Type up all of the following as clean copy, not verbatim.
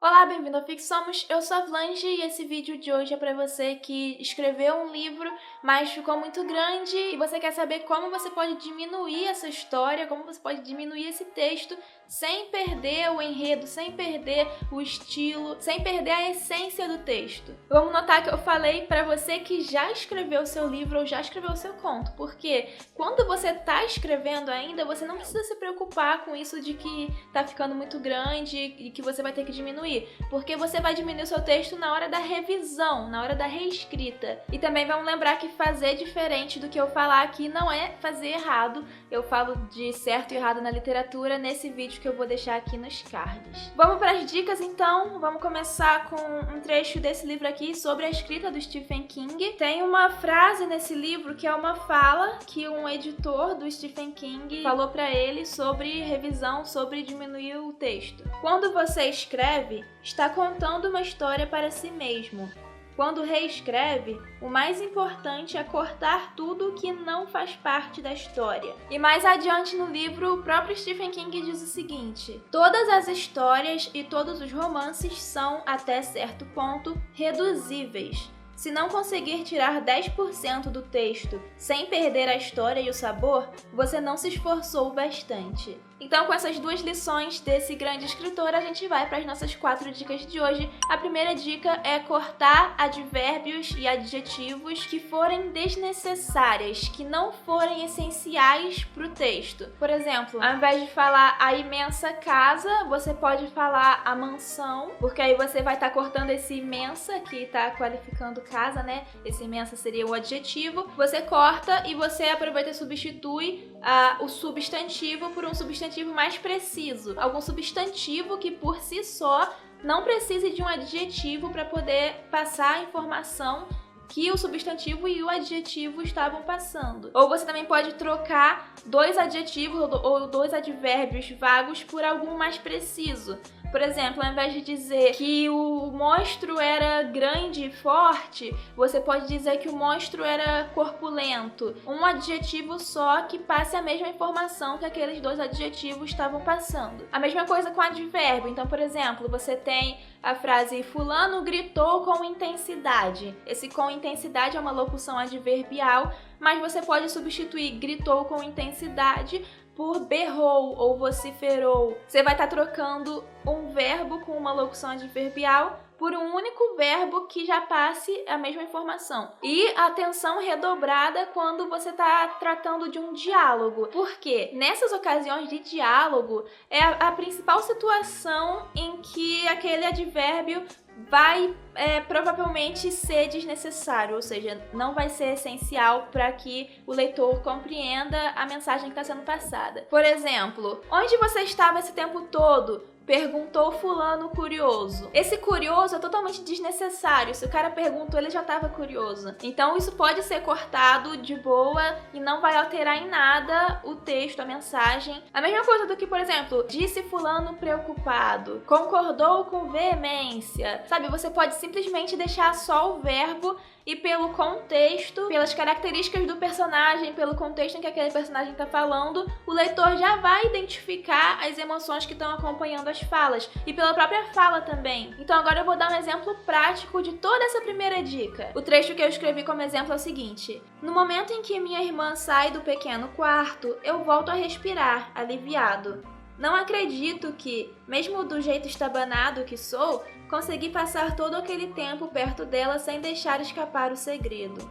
Olá, bem-vindo ao Fixomos, eu sou a Vlange e esse vídeo de hoje é para você que escreveu um livro, mas ficou muito grande e você quer saber como você pode diminuir essa história, como você pode diminuir esse texto sem perder o enredo, sem perder o estilo, sem perder a essência do texto. Vamos notar que eu falei para você que já escreveu o seu livro ou já escreveu o seu conto, porque quando você está escrevendo ainda, você não precisa se preocupar com isso de que tá ficando muito grande e que você vai ter que diminuir. Porque você vai diminuir o seu texto na hora da revisão, na hora da reescrita. E também vamos lembrar que fazer diferente do que eu falar aqui não é fazer errado. Eu falo de certo e errado na literatura nesse vídeo que eu vou deixar aqui nos cards. Vamos para as dicas então. Vamos começar com um trecho desse livro aqui sobre a escrita do Stephen King. Tem uma frase nesse livro que é uma fala que um editor do Stephen King falou para ele sobre revisão, sobre diminuir o texto. Quando você escreve, está contando uma história para si mesmo. Quando reescreve, o mais importante é cortar tudo que não faz parte da história. E mais adiante no livro, o próprio Stephen King diz o seguinte: todas as histórias e todos os romances são, até certo ponto, reduzíveis. Se não conseguir tirar 10% do texto sem perder a história e o sabor, você não se esforçou bastante. Então, com essas duas lições desse grande escritor, a gente vai para as nossas 4 dicas de hoje. A primeira dica é cortar advérbios e adjetivos que forem desnecessárias, que não forem essenciais para o texto. Por exemplo, ao invés de falar a imensa casa, você pode falar a mansão, porque aí você vai estar cortando esse imensa, que está qualificando casa, né? Esse imensa seria o adjetivo. Você corta e você aproveita e substitui o substantivo por um substantivo mais preciso. Algum substantivo que por si só não precise de um adjetivo para poder passar a informação que o substantivo e o adjetivo estavam passando. Ou você também pode trocar dois adjetivos ou dois advérbios vagos por algum mais preciso. Por exemplo, ao invés de dizer que o monstro era grande e forte, você pode dizer que o monstro era corpulento. Um adjetivo só que passe a mesma informação que aqueles dois adjetivos estavam passando. A mesma coisa com advérbio. Então, por exemplo, você tem a frase fulano gritou com intensidade. Esse com intensidade é uma locução adverbial, mas você pode substituir gritou com intensidade por berrou ou vociferou. Você vai estar trocando um verbo com uma locução adverbial por um único verbo que já passe a mesma informação. E atenção redobrada quando você está tratando de um diálogo. Porque nessas ocasiões de diálogo é a principal situação em que aquele advérbio vai provavelmente ser desnecessário, ou seja, não vai ser essencial para que o leitor compreenda a mensagem que está sendo passada. Por exemplo, onde você estava esse tempo todo? Perguntou fulano curioso. Esse curioso é totalmente desnecessário. Se o cara perguntou, ele já estava curioso. Então isso pode ser cortado de boa e não vai alterar em nada o texto, a mensagem. A mesma coisa do que, por exemplo, disse fulano preocupado, concordou com veemência. Sabe, você pode simplesmente deixar só o verbo e pelo contexto, pelas características do personagem, pelo contexto em que aquele personagem está falando, o leitor já vai identificar as emoções que estão acompanhando as falas e pela própria fala também. Então agora eu vou dar um exemplo prático de toda essa primeira dica. O trecho que eu escrevi como exemplo é o seguinte: no momento em que minha irmã sai do pequeno quarto, eu volto a respirar, aliviado. Não acredito que, mesmo do jeito estabanado que sou, consegui passar todo aquele tempo perto dela sem deixar escapar o segredo.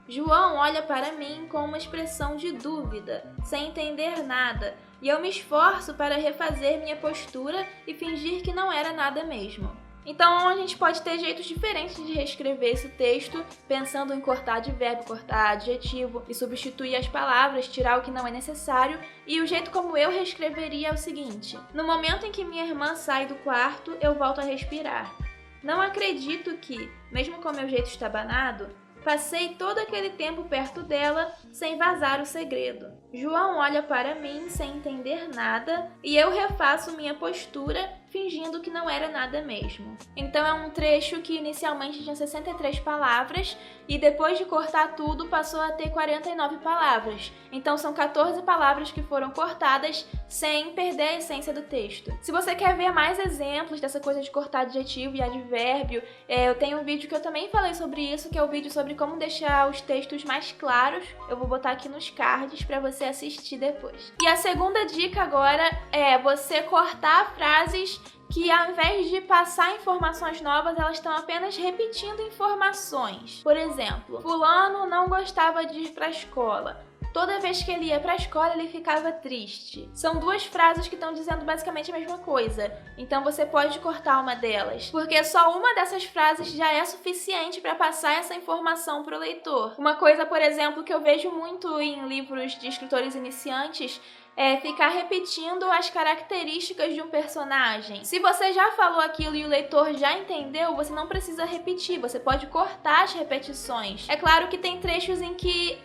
João olha para mim com uma expressão de dúvida, sem entender nada, e eu me esforço para refazer minha postura e fingir que não era nada mesmo. Então a gente pode ter jeitos diferentes de reescrever esse texto, pensando em cortar advérbio, cortar adjetivo e substituir as palavras, tirar o que não é necessário. E o jeito como eu reescreveria é o seguinte: no momento em que minha irmã sai do quarto, eu volto a respirar. Não acredito que, mesmo com meu jeito estabanado, passei todo aquele tempo perto dela sem vazar o segredo. João olha para mim sem entender nada e eu refaço minha postura, fingindo que não era nada mesmo. Então é um trecho que inicialmente tinha 63 palavras e depois de cortar tudo passou a ter 49 palavras. Então são 14 palavras que foram cortadas sem perder a essência do texto. Se você quer ver mais exemplos dessa coisa de cortar adjetivo e advérbio, eu tenho um vídeo que eu também falei sobre isso, que é o vídeo sobre como deixar os textos mais claros. Eu vou botar aqui nos cards para você assistir depois. E a segunda dica agora é você cortar frases que ao invés de passar informações novas, elas estão apenas repetindo informações. Por exemplo, fulano não gostava de ir para a escola. Toda vez que ele ia pra escola, ele ficava triste. São duas frases que estão dizendo basicamente a mesma coisa. Então você pode cortar uma delas, porque só uma dessas frases já é suficiente para passar essa informação pro leitor. Uma coisa, por exemplo, que eu vejo muito em livros de escritores iniciantes é ficar repetindo as características de um personagem. Se você já falou aquilo e o leitor já entendeu, você não precisa repetir, você pode cortar as repetições. É claro que tem trechos em que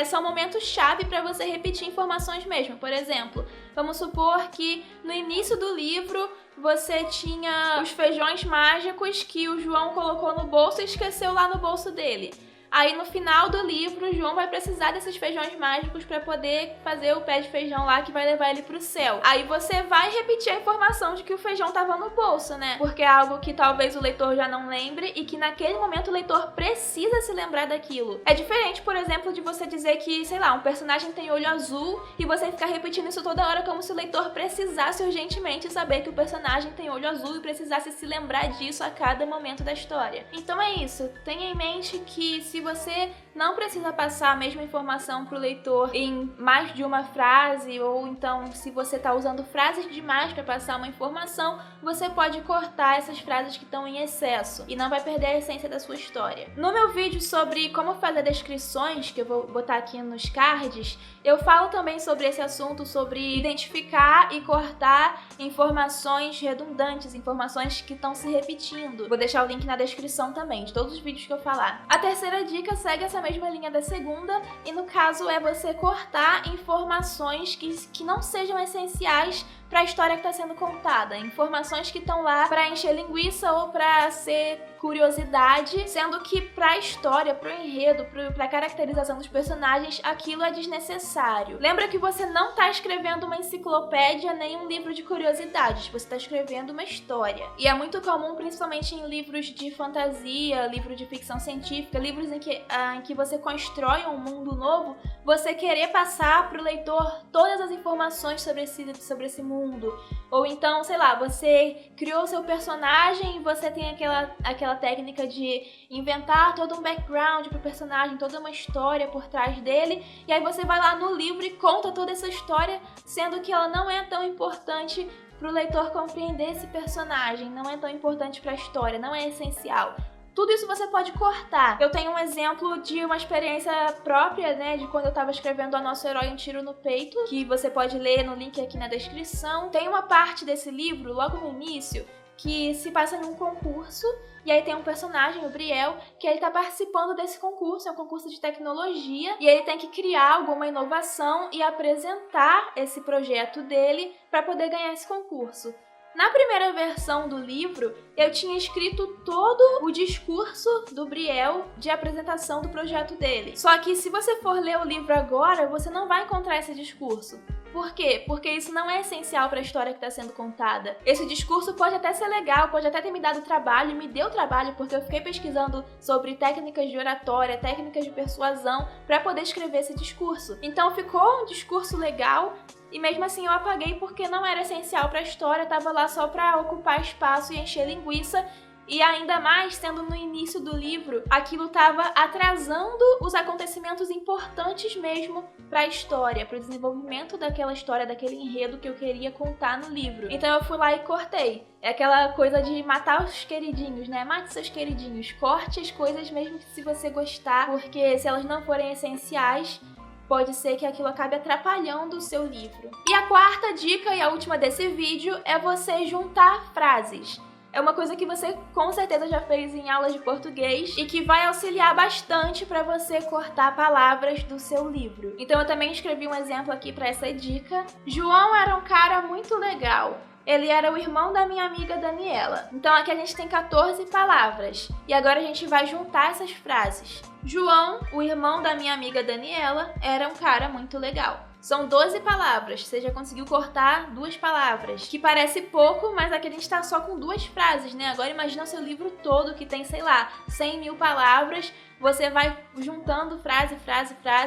são momentos-chave para você repetir informações mesmo. Por exemplo, vamos supor que no início do livro você tinha os feijões mágicos que o João colocou no bolso e esqueceu lá no bolso dele. Aí no final do livro, o João vai precisar desses feijões mágicos para poder fazer o pé de feijão lá que vai levar ele pro céu. Aí você vai repetir a informação de que o feijão tava no bolso, né? Porque é algo que talvez o leitor já não lembre e que naquele momento o leitor precisa se lembrar daquilo. É diferente, por exemplo, de você dizer que, sei lá, um personagem tem olho azul e você ficar repetindo isso toda hora como se o leitor precisasse urgentemente saber que o personagem tem olho azul e precisasse se lembrar disso a cada momento da história. Então é isso, tenha em mente que se você não precisa passar a mesma informação para o leitor em mais de uma frase, ou então se você está usando frases demais para passar uma informação, você pode cortar essas frases que estão em excesso e não vai perder a essência da sua história. No meu vídeo sobre como fazer descrições, que eu vou botar aqui nos cards, eu falo também sobre esse assunto, sobre identificar e cortar informações redundantes, informações que estão se repetindo. Vou deixar o link na descrição também, de todos os vídeos que eu falar. A terceira dica segue essa mesma linha da segunda, e no caso é você cortar informações que não sejam essenciais para a história que está sendo contada, informações que estão lá para encher linguiça ou para ser curiosidade, sendo que para a história, para o enredo, para a caracterização dos personagens, aquilo é desnecessário. Lembra que você não está escrevendo uma enciclopédia nem um livro de curiosidades, você está escrevendo uma história. E é muito comum, principalmente em livros de fantasia, livros de ficção científica, livros em que você constrói um mundo novo, você querer passar para o leitor todas as informações sobre esse mundo. Ou então, sei lá, você criou seu personagem e você tem aquela técnica de inventar todo um background pro personagem, toda uma história por trás dele, e aí você vai lá no livro e conta toda essa história, sendo que ela não é tão importante pro leitor compreender esse personagem, não é tão importante pra história, não é essencial. Tudo isso você pode cortar. Eu tenho um exemplo de uma experiência própria, né, de quando eu tava escrevendo A Nosso Herói Um Tiro no Peito, que você pode ler no link aqui na descrição. Tem uma parte desse livro, logo no início, que se passa em um concurso, e aí tem um personagem, o Brielle, que ele tá participando desse concurso, é um concurso de tecnologia, e ele tem que criar alguma inovação e apresentar esse projeto dele para poder ganhar esse concurso. Na primeira versão do livro, eu tinha escrito todo o discurso do Brielle de apresentação do projeto dele. Só que se você for ler o livro agora, você não vai encontrar esse discurso. Por quê? Porque isso não é essencial para a história que está sendo contada. Esse discurso pode até ser legal, pode até ter me dado trabalho, e me deu trabalho porque eu fiquei pesquisando sobre técnicas de oratória, técnicas de persuasão para poder escrever esse discurso. Então ficou um discurso legal, e mesmo assim eu apaguei porque não era essencial para a história, estava lá só para ocupar espaço e encher linguiça. E ainda mais, sendo no início do livro, aquilo estava atrasando os acontecimentos importantes mesmo para a história, para o desenvolvimento daquela história, daquele enredo que eu queria contar no livro. Então eu fui lá e cortei. É aquela coisa de matar os queridinhos, né? Mate seus queridinhos, corte as coisas mesmo que se você gostar, porque se elas não forem essenciais, pode ser que aquilo acabe atrapalhando o seu livro. E a quarta dica e a última desse vídeo é você juntar frases. É uma coisa que você com certeza já fez em aulas de português e que vai auxiliar bastante para você cortar palavras do seu livro. Então eu também escrevi um exemplo aqui para essa dica. João era um cara muito legal. ele era o irmão da minha amiga Daniela. Então aqui a gente tem 14 palavras. E agora a gente vai juntar essas frases. João, o irmão da minha amiga Daniela, era um cara muito legal. São 12 palavras, você já conseguiu cortar 2 palavras, que parece pouco, mas aqui a gente tá só com 2 frases, né? Agora imagina o seu livro todo que tem, sei lá, 100 mil palavras, você vai juntando frase,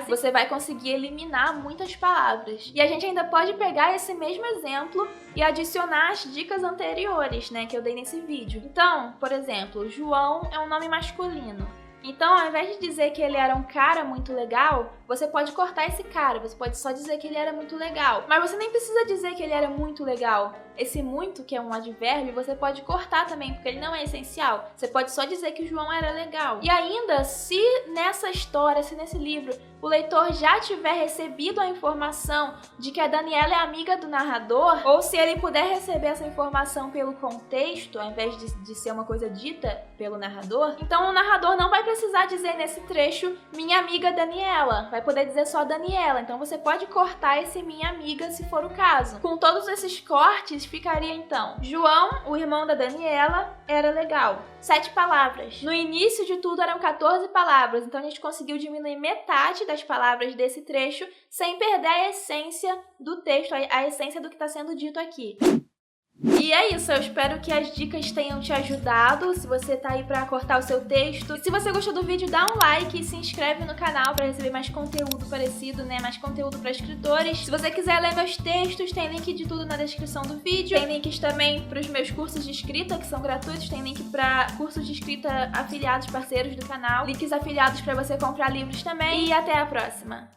você vai conseguir eliminar muitas palavras. E a gente ainda pode pegar esse mesmo exemplo e adicionar as dicas anteriores, né, que eu dei nesse vídeo. Então, por exemplo, João é um nome masculino. Então, ao invés de dizer que ele era um cara muito legal, você pode cortar esse cara, você pode só dizer que ele era muito legal. Mas você nem precisa dizer que ele era muito legal. Esse muito, que é um advérbio, você pode cortar também, porque ele não é essencial. Você pode só dizer que o João era legal. E ainda, se nessa história, se nesse livro, o leitor já tiver recebido a informação de que a Daniela é amiga do narrador, ou se ele puder receber essa informação pelo contexto, ao invés de ser uma coisa dita pelo narrador, então o narrador não vai precisar dizer nesse trecho minha amiga Daniela, vai poder dizer só Daniela. Então você pode cortar esse minha amiga se for o caso. Com todos esses cortes, ficaria então: João, o irmão da Daniela, era legal. 7 palavras. No início de tudo eram 14 palavras, então a gente conseguiu diminuir metade das palavras desse trecho sem perder a essência do texto, a essência do que está sendo dito aqui. E é isso, eu espero que as dicas tenham te ajudado, se você tá aí pra cortar o seu texto. E se você gostou do vídeo, dá um like e se inscreve no canal pra receber mais conteúdo parecido, né? Mais conteúdo pra escritores. Se você quiser ler meus textos, tem link de tudo na descrição do vídeo. Tem links também pros meus cursos de escrita, que são gratuitos. Tem link pra cursos de escrita afiliados, parceiros do canal. Links afiliados pra você comprar livros também. E até a próxima!